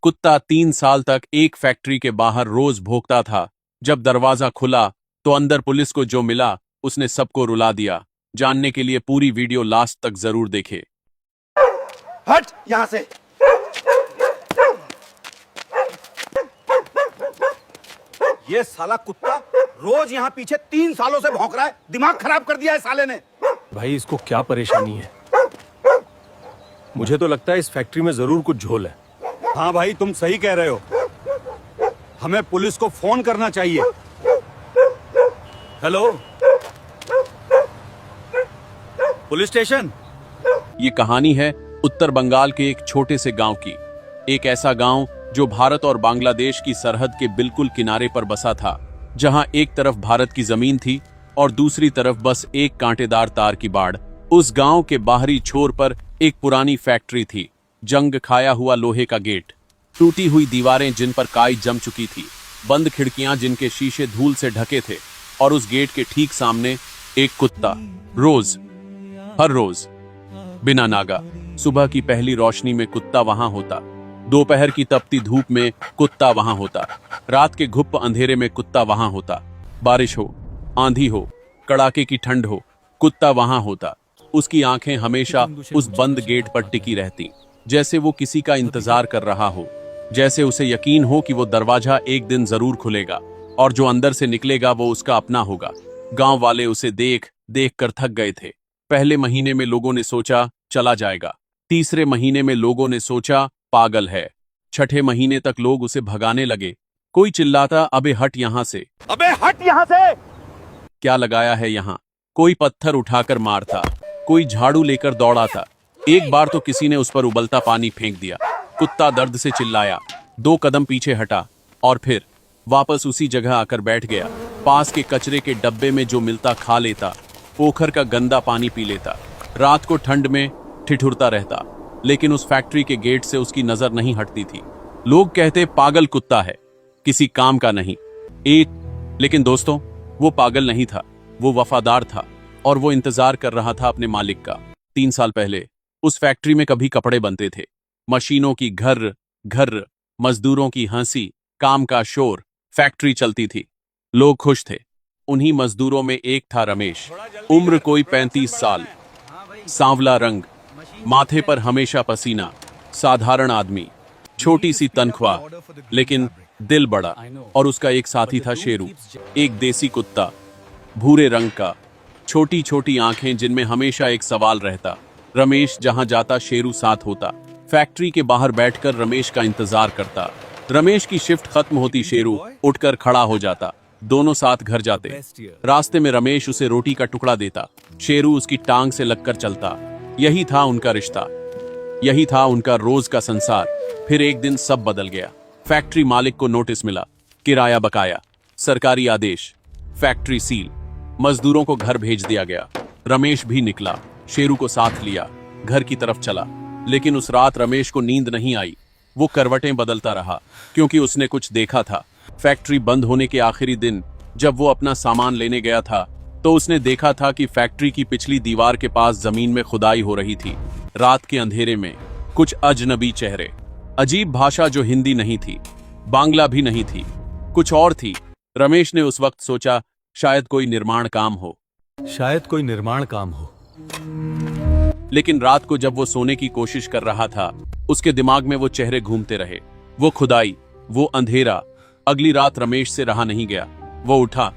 कुत्ता 3 साल तक एक फैक्ट्री के बाहर रोज भौंकता था। जब दरवाजा खुला तो अंदर पुलिस को जो मिला उसने सबको रुला दिया। जानने के लिए पूरी वीडियो लास्ट तक जरूर देखे। हट यहां से। ये साला कुत्ता रोज यहाँ पीछे 3 सालों से भौंक रहा है। दिमाग खराब कर दिया है साले ने। भाई इसको क्या परेशानी है? मुझे तो लगता है इस फैक्ट्री में जरूर कुछ झोल है। हाँ भाई तुम सही कह रहे हो। हमें पुलिस को फोन करना चाहिए। Hello police station. ये कहानी है उत्तर बंगाल के एक छोटे से गांव की। एक ऐसा गांव जो भारत और बांग्लादेश की सरहद के बिल्कुल किनारे पर बसा था, जहां एक तरफ भारत की जमीन थी और दूसरी तरफ बस एक कांटेदार तार की बाड़। उस गांव के बाहरी छोर पर एक पुरानी फैक्ट्री थी। जंग खाया हुआ लोहे का गेट, टूटी हुई दीवारें जिन पर काई जम चुकी थी, बंद खिड़कियां जिनके शीशे धूल से ढके थे, और उस गेट के ठीक सामने एक कुत्ता। हर रोज बिना नागा सुबह की पहली रोशनी में कुत्ता वहां होता, दोपहर की तपती धूप में कुत्ता वहां होता, रात के घुप अंधेरे में कुत्ता वहां होता, बारिश हो, आंधी हो, कड़ाके की ठंड हो, कुत्ता वहां होता। उसकी आंखें हमेशा उस बंद गेट पर टिकी रहती, जैसे वो किसी का इंतजार कर रहा हो, जैसे उसे यकीन हो कि वो दरवाजा एक दिन जरूर खुलेगा और जो अंदर से निकलेगा वो उसका अपना होगा। गांव वाले उसे देख देख कर थक गए थे। पहले महीने में लोगों ने सोचा चला जाएगा, तीसरे महीने में लोगों ने सोचा पागल है, छठे महीने तक लोग उसे भगाने लगे। कोई चिल्लाता अबे हट यहां से, अबे हट यहां से, क्या लगाया है यहां। कोई पत्थर उठाकर मारता, कोई झाड़ू लेकर दौड़ा था। एक बार तो किसी ने उस पर उबलता पानी फेंक दिया। कुत्ता दर्द से चिल्लाया, 2 कदम पीछे हटा और फिर वापस उसी जगह आकर बैठ गया। पास के कचरे के डब्बे में जो मिलता खा लेता, पोखर का गंदा पानी पी लेता, रात को ठंड में ठिठुरता रहता, लेकिन उस फैक्ट्री के गेट से उसकी नजर नहीं हटती थी। लोग कहते पागल कुत्ता है, किसी काम का नहीं। लेकिन दोस्तों, वो पागल नहीं था, वो वफादार था और वो इंतजार कर रहा था अपने मालिक का। 3 साल पहले उस फैक्ट्री में कभी कपड़े बनते थे, मशीनों की घर घर, मजदूरों की हंसी, काम का शोर, फैक्ट्री चलती थी, लोग खुश थे। उन्हीं मजदूरों में एक था रमेश। उम्र कोई 35 साल, सांवला रंग, माथे पर हमेशा पसीना, साधारण आदमी, छोटी सी तनख्वाह, लेकिन दिल बड़ा। और उसका एक साथी था शेरू, एक देसी कुत्ता, भूरे रंग का, छोटी छोटी आंखें जिनमें हमेशा एक सवाल रहता। रमेश जहां जाता शेरू साथ होता। फैक्ट्री के बाहर बैठकर रमेश का इंतजार करता। रमेश की शिफ्ट खत्म होती, शेरू उठकर खड़ा हो जाता, दोनों साथ घर जाते। रास्ते में रमेश उसे रोटी का टुकड़ा देता, शेरू उसकी टांग से लगकर चलता। यही था उनका रिश्ता, यही था उनका रोज का संसार। फिर एक दिन सब बदल गया। फैक्ट्री मालिक को नोटिस मिला, किराया बकाया, सरकारी आदेश, फैक्ट्री सील, मजदूरों को घर भेज दिया गया। रमेश भी निकला, शेरू को साथ लिया, घर की तरफ चला। लेकिन उस रात रमेश को नींद नहीं आई। वो करवटें बदलता रहा, क्योंकि उसने कुछ देखा था। फैक्ट्री बंद होने के आखिरी दिन जब वो अपना सामान लेने गया था, तो उसने देखा था कि फैक्ट्री की पिछली दीवार के पास जमीन में खुदाई हो रही थी। रात के अंधेरे में कुछ अजनबी चेहरे, अजीब भाषा जो हिंदी नहीं थी, बांग्ला भी नहीं थी, कुछ और थी। रमेश ने उस वक्त सोचा शायद कोई निर्माण काम हो, शायद कोई निर्माण काम हो। लेकिन रात को जब वो सोने की कोशिश कर रहा था, उसके दिमाग में वो चेहरे घूमते रहे। वो खुदाई, वो अंधेरा। अगली रात रमेश से रहा नहीं गया। वो उठा,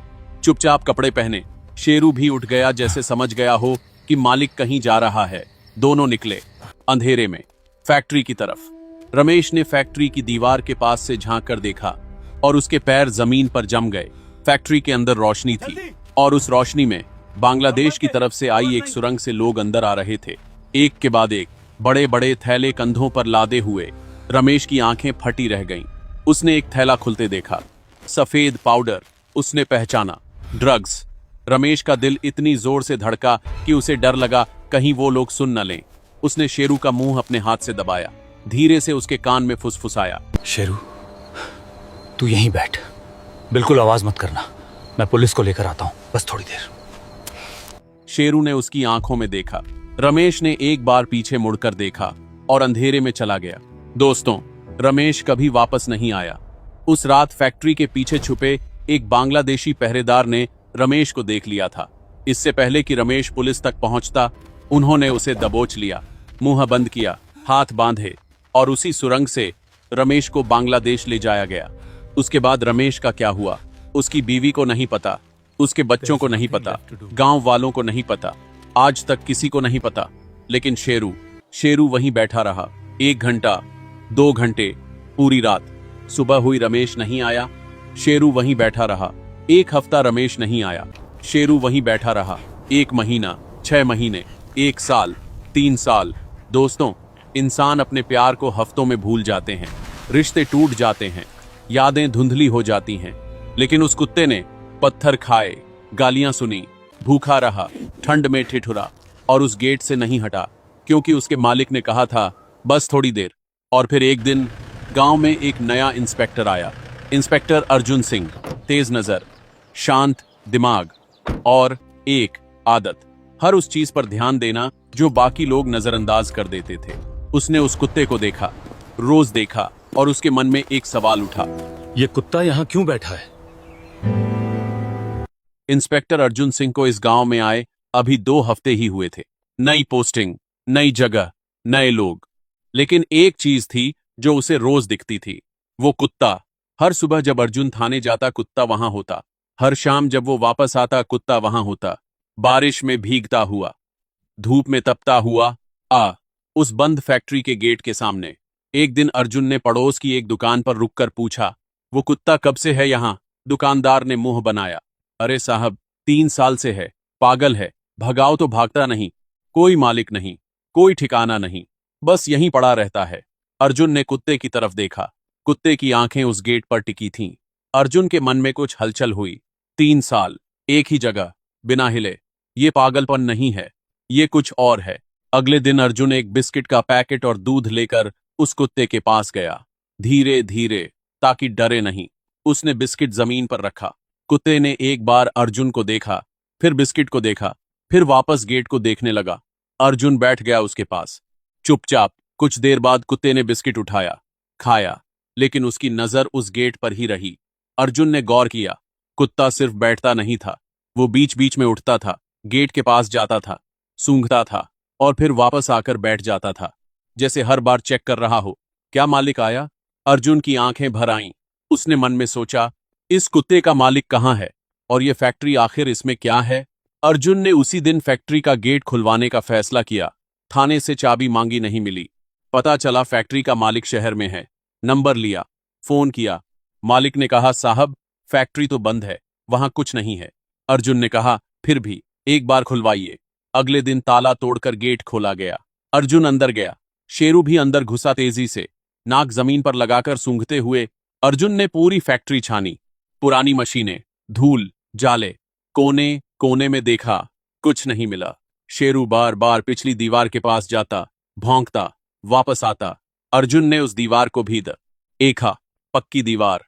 चुपचाप कपड़े पहने। शेरू भी उठ गया, जैसे समझ गया हो कि मालिक कहीं जा रहा है। दोनों निकले अंधेरे में फैक्ट्री की तरफ। रमेश ने फैक्ट्री की दीवार के पास से झांक कर देखा और उसके पैर जमीन पर जम गए। फैक्ट्री के अंदर रोशनी थी और उस रोशनी में बांग्लादेश की तरफ से आई एक सुरंग से लोग अंदर आ रहे थे, एक के बाद एक, बड़े बड़े थैले कंधों पर लादे हुए। रमेश की आंखें फटी रह गईं। उसने एक थैला खुलते देखा, सफेद पाउडर। उसने पहचाना, ड्रग्स। रमेश का दिल इतनी जोर से धड़का कि उसे डर लगा कहीं वो लोग सुन न लें। उसने शेरू का मुंह अपने हाथ से दबाया, धीरे से उसके कान में फुसफुसाया, शेरू तू यहीं बैठ, बिल्कुल आवाज मत करना, मैं पुलिस को लेकर आता हूं, बस थोड़ी देर। शेरू ने उसकी आंखों में देखा। रमेश ने एक बार पीछे मुड़कर देखा और अंधेरे में चला गया। दोस्तों, रमेश कभी वापस नहीं आया। उस रात फैक्ट्री के पीछे छुपे एक बांग्लादेशी पहरेदार ने रमेश को देख लिया था। इससे पहले कि रमेश पुलिस तक पहुंचता, उन्होंने उसे दबोच लिया, मुंह बंद किया, हाथ बांधे और उसी सुरंग से रमेश को बांग्लादेश ले जाया गया। उसके बाद रमेश का क्या हुआ, उसकी बीवी को नहीं पता, उसके बच्चों को नहीं पता, गांव वालों को नहीं पता, आज तक किसी को नहीं पता। लेकिन शेरू वहीं बैठा रहा। 1 घंटा, 2 घंटे, पूरी रात। सुबह हुई, रमेश नहीं आया। शेरू वहीं बैठा रहा। 1 हफ्ता, रमेश नहीं आया। शेरू वहीं बैठा रहा। 1 महीना, 6 महीने, 1 साल, 3 साल। दोस्तों, इंसान अपने प्यार को हफ्तों में भूल जाते हैं, रिश्ते टूट जाते हैं, यादें धुंधली हो जाती हैं। लेकिन उस कुत्ते ने पत्थर खाए, गालियां सुनी, भूखा रहा, ठंड में ठिठुरा और उस गेट से नहीं हटा, क्योंकि उसके मालिक ने कहा था बस थोड़ी देर। और फिर एक दिन गांव में एक नया इंस्पेक्टर आया। इंस्पेक्टर अर्जुन सिंह। तेज नजर, शांत दिमाग और एक आदत, हर उस चीज पर ध्यान देना जो बाकी लोग नजरअंदाज कर देते थे। उसने उस कुत्ते को देखा, रोज देखा, और उसके मन में एक सवाल उठा, ये कुत्ता यहाँ क्यों बैठा है? इंस्पेक्टर अर्जुन सिंह को इस गांव में आए अभी 2 हफ्ते ही हुए थे। नई पोस्टिंग, नई जगह, नए लोग। लेकिन एक चीज थी जो उसे रोज दिखती थी, वो कुत्ता। हर सुबह जब अर्जुन थाने जाता, कुत्ता वहां होता। हर शाम जब वो वापस आता, कुत्ता वहां होता। बारिश में भीगता हुआ, धूप में तपता हुआ, उस बंद फैक्ट्री के गेट के सामने। एक दिन अर्जुन ने पड़ोस की एक दुकान पर रुककर पूछा, वो कुत्ता कब से है यहां? दुकानदार ने मुंह बनाया, अरे साहब, 3 साल से है। पागल है, भगाओ तो भागता नहीं, कोई मालिक नहीं, कोई ठिकाना नहीं, बस यहीं पड़ा रहता है। अर्जुन ने कुत्ते की तरफ देखा। कुत्ते की आंखें उस गेट पर टिकी थीं। अर्जुन के मन में कुछ हलचल हुई। 3 साल, एक ही जगह, बिना हिले। ये पागलपन नहीं है, ये कुछ और है। अगले दिन अर्जुन एक बिस्किट का पैकेट और दूध लेकर उस कुत्ते के पास गया। धीरे धीरे, ताकि डरे नहीं, उसने बिस्किट जमीन पर रखा। कुत्ते ने एक बार अर्जुन को देखा, फिर बिस्किट को देखा, फिर वापस गेट को देखने लगा। अर्जुन बैठ गया उसके पास, चुपचाप। कुछ देर बाद कुत्ते ने बिस्किट उठाया, खाया, लेकिन उसकी नजर उस गेट पर ही रही। अर्जुन ने गौर किया, कुत्ता सिर्फ बैठता नहीं था, वो बीच बीच में उठता था, गेट के पास जाता था, सूंघता था और फिर वापस आकर बैठ जाता था, जैसे हर बार चेक कर रहा हो, क्या मालिक आया? अर्जुन की आंखें भर आईं। उसने मन में सोचा, इस कुत्ते का मालिक कहाँ है और ये फैक्ट्री आखिर इसमें क्या है? अर्जुन ने उसी दिन फैक्ट्री का गेट खुलवाने का फैसला किया। थाने से चाबी मांगी, नहीं मिली। पता चला फैक्ट्री का मालिक शहर में है। नंबर लिया, फोन किया। मालिक ने कहा, साहब, फैक्ट्री तो बंद है, वहां कुछ नहीं है। अर्जुन ने कहा, फिर भी एक बार खुलवाइए। अगले दिन ताला तोड़कर गेट खोला गया। अर्जुन अंदर गया। शेरू भी अंदर घुसा, तेजी से, नाक जमीन पर लगाकर सूंघते हुए। अर्जुन ने पूरी फैक्ट्री छानी, पुरानी मशीनें, धूल, जाले, कोने कोने में देखा, कुछ नहीं मिला। शेरू बार बार पिछली दीवार के पास जाता, भौंकता, वापस आता। अर्जुन ने उस दीवार को भी देखा, पक्की दीवार,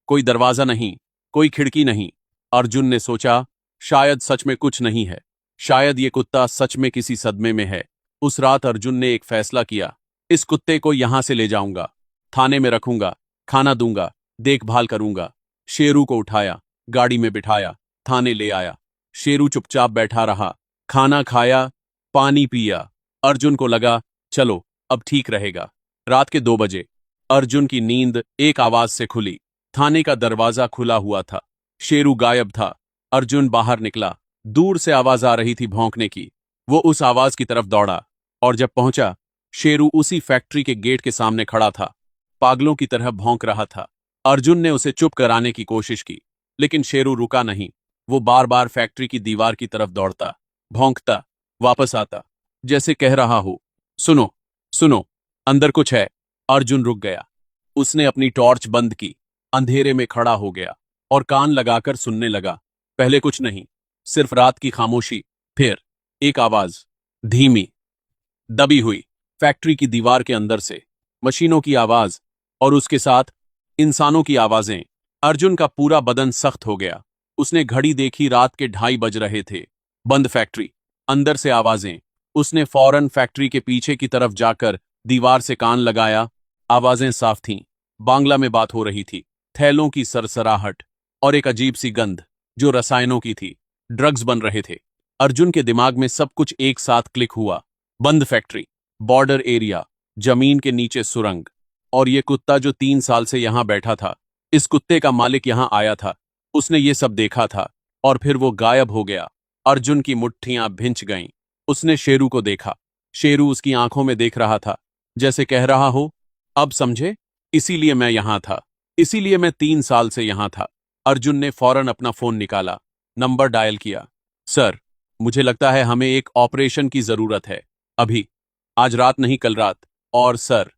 कोई दरवाजा नहीं, कोई खिड़की नहीं। अर्जुन ने सोचा, शायद सच में कुछ नहीं है, शायद ये कुत्ता सच में किसी सदमे में है। उस रात अर्जुन ने एक फैसला किया, इस कुत्ते को यहां से ले जाऊंगा, थाने में रखूंगा, खाना दूंगा, देखभाल करूंगा। शेरू को उठाया, गाड़ी में बिठाया, थाने ले आया। शेरू चुपचाप बैठा रहा, खाना खाया, पानी पिया। अर्जुन को लगा, चलो अब ठीक रहेगा। रात के 2 बजे अर्जुन की नींद एक आवाज से खुली। थाने का दरवाजा खुला हुआ था, शेरू गायब था। अर्जुन बाहर निकला, दूर से आवाज आ रही थी भौंकने की। वो उस आवाज की तरफ दौड़ा और जब पहुंचा, शेरू उसी फैक्ट्री के गेट के सामने खड़ा था, पागलों की तरह भौंक रहा था। अर्जुन ने उसे चुप कराने की कोशिश की, लेकिन शेरू रुका नहीं। वो बार बार फैक्ट्री की दीवार की तरफ दौड़ता, भौंकता, वापस आता, जैसे कह रहा हो, सुनो सुनो, अंदर कुछ है। अर्जुन रुक गया। उसने अपनी टॉर्च बंद की, अंधेरे में खड़ा हो गया और कान लगाकर सुनने लगा। पहले कुछ नहीं, सिर्फ रात की खामोशी। फिर एक आवाज, धीमी, दबी हुई, फैक्ट्री की दीवार के अंदर से, मशीनों की आवाज और उसके साथ इंसानों की आवाजें। अर्जुन का पूरा बदन सख्त हो गया। उसने घड़ी देखी, रात के 2:30 बज रहे थे। बंद फैक्ट्री, अंदर से आवाजें। उसने फौरन फैक्ट्री के पीछे की तरफ जाकर दीवार से कान लगाया। आवाजें साफ थीं। बांग्ला में बात हो रही थी। थैलों की सरसराहट और एक अजीब सी गंध जो रसायनों की थी। ड्रग्स बन रहे थे। अर्जुन के दिमाग में सब कुछ एक साथ क्लिक हुआ। बंद फैक्ट्री, बॉर्डर एरिया, जमीन के नीचे सुरंग, और ये कुत्ता जो 3 साल से यहां बैठा था। इस कुत्ते का मालिक यहां आया था। उसने ये सब देखा था और फिर वो गायब हो गया। अर्जुन की मुट्ठियां भिंच गईं। उसने शेरू को देखा। शेरू उसकी आंखों में देख रहा था, जैसे कह रहा हो, अब समझे, इसीलिए मैं यहां था, इसीलिए मैं 3 साल से यहां था। अर्जुन ने फौरन अपना फोन निकाला, नंबर डायल किया। सर, मुझे लगता है हमें एक ऑपरेशन की जरूरत है, अभी, आज रात नहीं कल रात। और सर,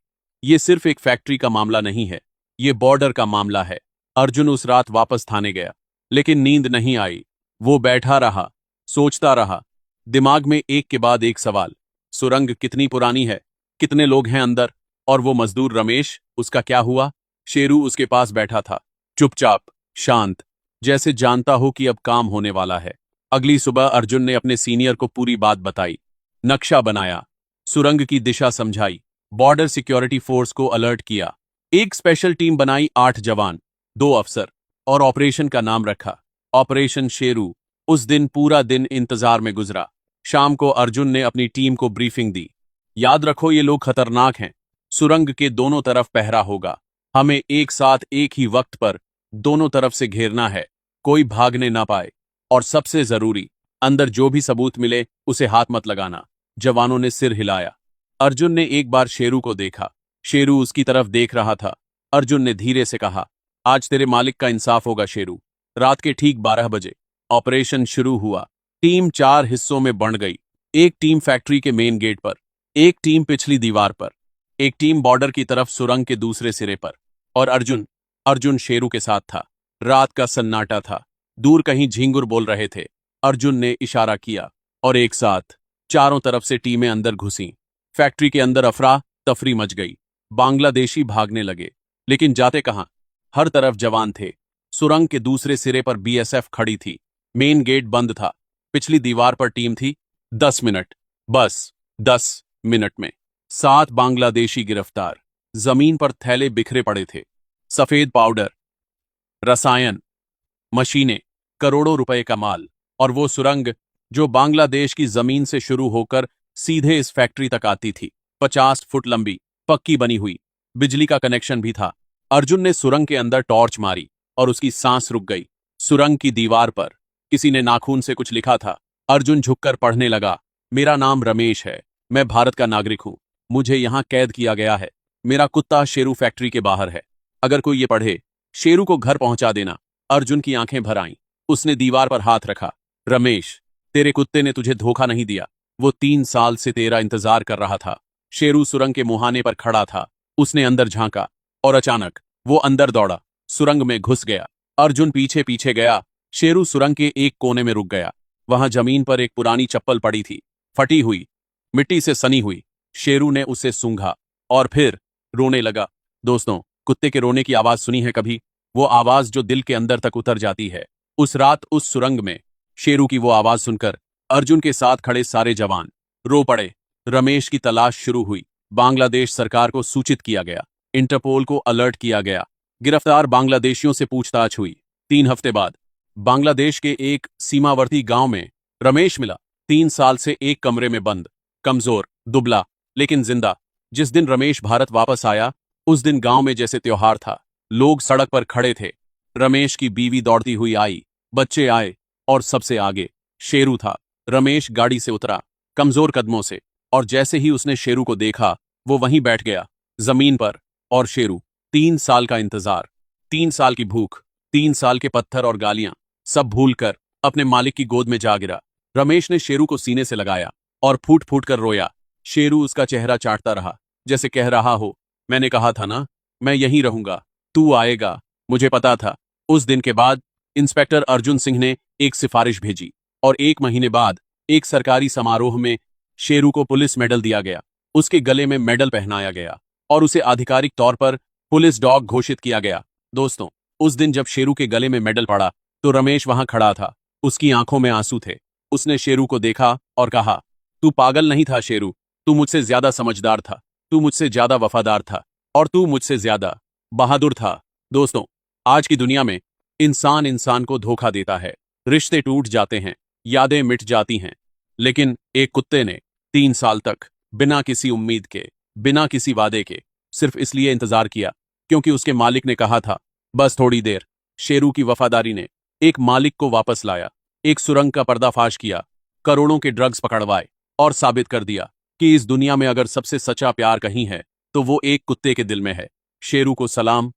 ये सिर्फ एक फैक्ट्री का मामला नहीं है, ये बॉर्डर का मामला है। अर्जुन उस रात वापस थाने गया, लेकिन नींद नहीं आई। वो बैठा रहा, सोचता रहा, दिमाग में एक के बाद एक सवाल। सुरंग कितनी पुरानी है, कितने लोग हैं अंदर, और वो मजदूर रमेश, उसका क्या हुआ? शेरू उसके पास बैठा था, चुपचाप, शांत, जैसे जानता हो कि अब काम होने वाला है। अगली सुबह अर्जुन ने अपने सीनियर को पूरी बात बताई, नक्शा बनाया, सुरंग की दिशा समझाई, बॉर्डर सिक्योरिटी फोर्स को अलर्ट किया, एक स्पेशल टीम बनाई, 8 जवान, 2 अफसर, और ऑपरेशन का नाम रखा, ऑपरेशन शेरू। उस दिन पूरा दिन इंतजार में गुजरा। शाम को अर्जुन ने अपनी टीम को ब्रीफिंग दी। याद रखो, ये लोग खतरनाक हैं। सुरंग के दोनों तरफ पहरा होगा। हमें एक साथ एक ही वक्त पर दोनों तरफ से घेरना है, कोई भागने ना पाए। और सबसे जरूरी, अंदर जो भी सबूत मिले उसे हाथ मत लगाना। जवानों ने सिर हिलाया। अर्जुन ने एक बार शेरू को देखा। शेरू उसकी तरफ देख रहा था। अर्जुन ने धीरे से कहा, आज तेरे मालिक का इंसाफ होगा शेरू। रात के ठीक 12 बजे ऑपरेशन शुरू हुआ। टीम 4 हिस्सों में बंट गई। एक टीम फैक्ट्री के मेन गेट पर, एक टीम पिछली दीवार पर, एक टीम बॉर्डर की तरफ सुरंग के दूसरे सिरे पर। और अर्जुन अर्जुन शेरू के साथ था। रात का सन्नाटा था। दूर कहीं झींगुर बोल रहे थे। अर्जुन ने इशारा किया और एक साथ चारों तरफ से टीमें अंदर घुसीं। फैक्ट्री के अंदर अफरा तफरी मच गई। बांग्लादेशी भागने लगे, लेकिन जाते कहां? हर तरफ जवान थे। सुरंग के दूसरे सिरे पर बीएसएफ खड़ी थी। मेन गेट बंद था। पिछली दीवार पर टीम थी। 10 मिनट, बस 10 मिनट में 7 बांग्लादेशी गिरफ्तार। जमीन पर थैले बिखरे पड़े थे। सफेद पाउडर, रसायन, मशीनें, करोड़ों रुपए का माल। और वो सुरंग जो बांग्लादेश की जमीन से शुरू होकर सीधे इस फैक्ट्री तक आती थी, 50 फुट लंबी, पक्की बनी हुई। बिजली का कनेक्शन भी था। अर्जुन ने सुरंग के अंदर टॉर्च मारी और उसकी सांस रुक गई। सुरंग की दीवार पर किसी ने नाखून से कुछ लिखा था। अर्जुन झुककर पढ़ने लगा, मेरा नाम रमेश है, मैं भारत का नागरिक हूं, मुझे यहां कैद किया गया है, मेरा कुत्ता शेरू फैक्ट्री के बाहर है, अगर कोई ये पढ़े, शेरू को घर पहुंचा देना। अर्जुन की आंखें भर आईं। उसने दीवार पर हाथ रखा। रमेश, तेरे कुत्ते ने तुझे धोखा नहीं दिया, वो 3 साल से तेरा इंतजार कर रहा था। शेरू सुरंग के मुहाने पर खड़ा था। उसने अंदर झांका और अचानक वो अंदर दौड़ा, सुरंग में घुस गया। अर्जुन पीछे पीछे गया। शेरू सुरंग के एक कोने में रुक गया। वहां जमीन पर एक पुरानी चप्पल पड़ी थी, फटी हुई, मिट्टी से सनी हुई। शेरू ने उसे सूंघा और फिर रोने लगा। दोस्तों, कुत्ते के रोने की आवाज सुनी है कभी? वो आवाज जो दिल के अंदर तक उतर जाती है। उस रात उस सुरंग में शेरू की वो आवाज सुनकर अर्जुन के साथ खड़े सारे जवान रो पड़े। रमेश की तलाश शुरू हुई। बांग्लादेश सरकार को सूचित किया गया। इंटरपोल को अलर्ट किया गया। गिरफ्तार बांग्लादेशियों से पूछताछ हुई। 3 हफ्ते बाद बांग्लादेश के एक सीमावर्ती गांव में रमेश मिला। 3 साल से एक कमरे में बंद, कमजोर, दुबला, लेकिन जिंदा। जिस दिन रमेश भारत वापस आया, उस दिन गांव में जैसे त्योहार था। लोग सड़क पर खड़े थे। रमेश की बीवी दौड़ती हुई आई, बच्चे आए, और सबसे आगे शेरू था। रमेश गाड़ी से उतरा, कमजोर कदमों से, और जैसे ही उसने शेरू को देखा, वो वहीं बैठ गया, जमीन पर। और शेरू, 3 साल का इंतजार, 3 साल की भूख, 3 साल के पत्थर और गालियां, सब भूलकर अपने मालिक की गोद में जा गिरा। रमेश ने शेरू को सीने से लगाया और फूट फूट कर रोया। शेरू उसका चेहरा चाटता रहा, जैसे कह रहा हो, मैंने कहा था ना, मैं यहीं रहूंगा, तू आएगा, मुझे पता था। उस दिन के बाद इंस्पेक्टर अर्जुन सिंह ने एक सिफारिश भेजी, और 1 महीने बाद एक सरकारी समारोह में शेरू को पुलिस मेडल दिया गया। उसके गले में मेडल पहनाया गया और उसे आधिकारिक तौर पर पुलिस डॉग घोषित किया गया। दोस्तों, उस दिन जब शेरू के गले में मेडल पड़ा, तो रमेश वहां खड़ा था। उसकी आंखों में आंसू थे। उसने शेरू को देखा और कहा, तू पागल नहीं था शेरू, तू मुझसे ज्यादा समझदार था, तू मुझसे ज्यादा वफादार था। और तू मुझसे ज्यादा बहादुर था। दोस्तों, आज की दुनिया में इंसान इंसान को धोखा देता है, रिश्ते टूट जाते हैं, यादें मिट जाती हैं, लेकिन एक कुत्ते ने 3 साल तक बिना किसी उम्मीद के, बिना किसी वादे के, सिर्फ इसलिए इंतजार किया क्योंकि उसके मालिक ने कहा था बस थोड़ी देर। शेरू की वफादारी ने एक मालिक को वापस लाया, एक सुरंग का पर्दाफाश किया, करोड़ों के ड्रग्स पकड़वाए और साबित कर दिया कि इस दुनिया में अगर सबसे सच्चा प्यार कहीं है तो वो एक कुत्ते के दिल में है। शेरू को सलाम,